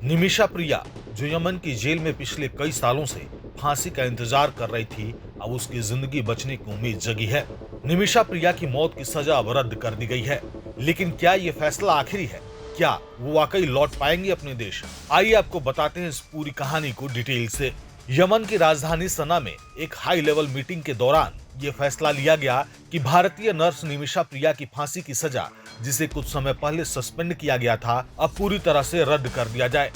निमिषा प्रिया, जो यमन की जेल में पिछले कई सालों से फांसी का इंतजार कर रही थी, अब उसकी जिंदगी बचने की उम्मीद जगी है। निमिषा प्रिया की मौत की सजा अब रद्द कर दी गई है, लेकिन क्या ये फैसला आखिरी है? क्या वो वाकई लौट पाएंगे अपने देश? आइए आपको बताते हैं इस पूरी कहानी को डिटेल से। यमन की राजधानी सना में एक हाई लेवल मीटिंग के दौरान ये फैसला लिया गया कि भारतीय नर्स निमिषा प्रिया की फांसी की सजा, जिसे कुछ समय पहले सस्पेंड किया गया था, अब पूरी तरह से रद्द कर दिया जाए।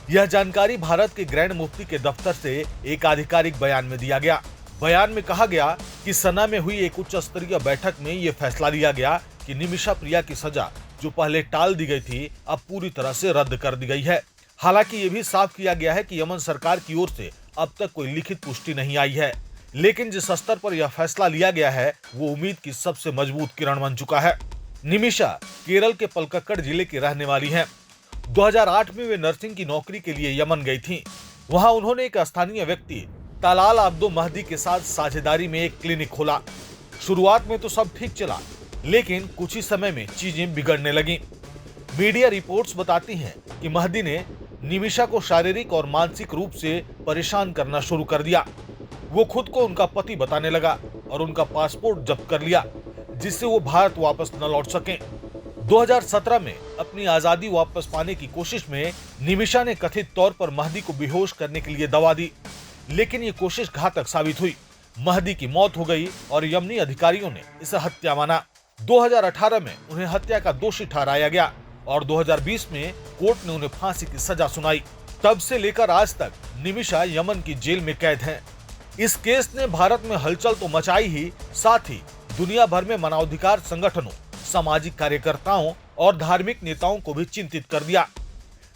यह जानकारी भारत के ग्रैंड मुफ्ती के दफ्तर से एक आधिकारिक बयान में दिया गया। बयान में कहा गया कि सना में हुई एक उच्च स्तरीय बैठक में यह फैसला लिया गया कि निमिषा प्रिया की सजा, जो पहले टाल दी गई थी, अब पूरी तरह से रद्द कर दी गई है। हालांकि ये भी साफ किया गया है कि यमन सरकार की ओर से अब तक कोई लिखित पुष्टि नहीं आई है, लेकिन जिस स्तर पर यह फैसला लिया गया है, वो उम्मीद की सबसे मजबूत किरण बन चुका है। निमिषा केरल के पलक्कड़ जिले की रहने वाली हैं। 2008 में वे नर्सिंग की नौकरी के लिए यमन गई थीं। वहां उन्होंने एक स्थानीय व्यक्ति तलाल अब्दो महदी के साथ साझेदारी में एक क्लिनिक खोला। शुरुआत में तो सब ठीक चला, लेकिन कुछ ही समय में चीजें बिगड़ने लगीं। मीडिया रिपोर्ट्स बताती हैं कि महदी ने निमिषा को शारीरिक और मानसिक रूप से परेशान करना शुरू कर दिया। वो खुद को उनका पति बताने लगा और उनका पासपोर्ट जब्त कर लिया, जिससे वो भारत वापस न लौट सकें। 2017 में अपनी आजादी वापस पाने की कोशिश में निमिषा ने कथित तौर पर महदी को बेहोश करने के लिए दवा दी, लेकिन ये कोशिश घातक साबित हुई। महदी की मौत हो गई और यमनी अधिकारियों ने इसे हत्या माना। 2018 में उन्हें हत्या का दोषी ठहराया गया और 2020 में कोर्ट ने उन्हें फांसी की सजा सुनाई। तब से लेकर आज तक निमिषा यमन की जेल में कैद हैं। इस केस ने भारत में हलचल तो मचाई ही, साथ ही दुनिया भर में मानवाधिकार संगठनों, सामाजिक कार्यकर्ताओं और धार्मिक नेताओं को भी चिंतित कर दिया।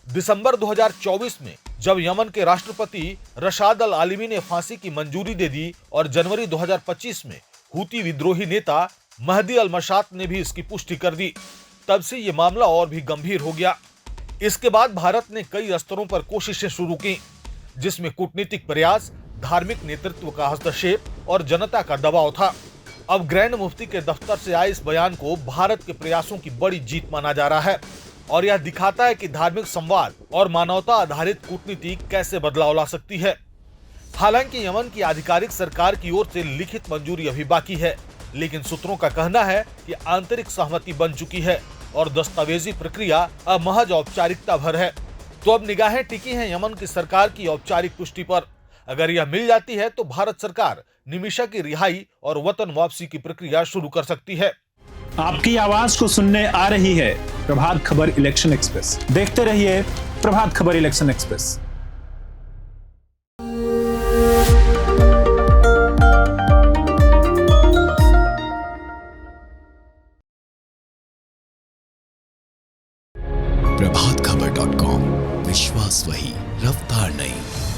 दिसंबर 2024 में जब यमन के राष्ट्रपति रशाद अल आलमी ने फांसी की मंजूरी दे दी और जनवरी 2025 में हूती विद्रोही नेता महदी अल मशात ने भी इसकी पुष्टि कर दी, तब से ये मामला और भी गंभीर हो गया। इसके बाद भारत ने कई स्तरों पर कोशिशें शुरू की, जिसमें कूटनीतिक प्रयास, धार्मिक नेतृत्व का हस्तक्षेप और जनता का दबाव था। अब ग्रैंड मुफ्ती के दफ्तर से आए इस बयान को भारत के प्रयासों की बड़ी जीत माना जा रहा है और यह दिखाता है कि धार्मिक संवाद और मानवता आधारित कूटनीति कैसे बदलाव ला सकती है। हालांकि यमन की आधिकारिक सरकार की ओर से लिखित मंजूरी अभी बाकी है, लेकिन सूत्रों का कहना है कि आंतरिक सहमति बन चुकी है और दस्तावेजी प्रक्रिया अब महज औपचारिकता भर है। तो अब निगाहें टिकी हैं यमन की सरकार की औपचारिक पुष्टि पर। अगर यह मिल जाती है तो भारत सरकार निमिषा की रिहाई और वतन वापसी की प्रक्रिया शुरू कर सकती है। आपकी आवाज को सुनने आ रही है प्रभात खबर इलेक्शन एक्सप्रेस। देखते रहिए Prabhat Khabar election express. Prabhat Khabar .com, विश्वास वही, रफ्तार नहीं।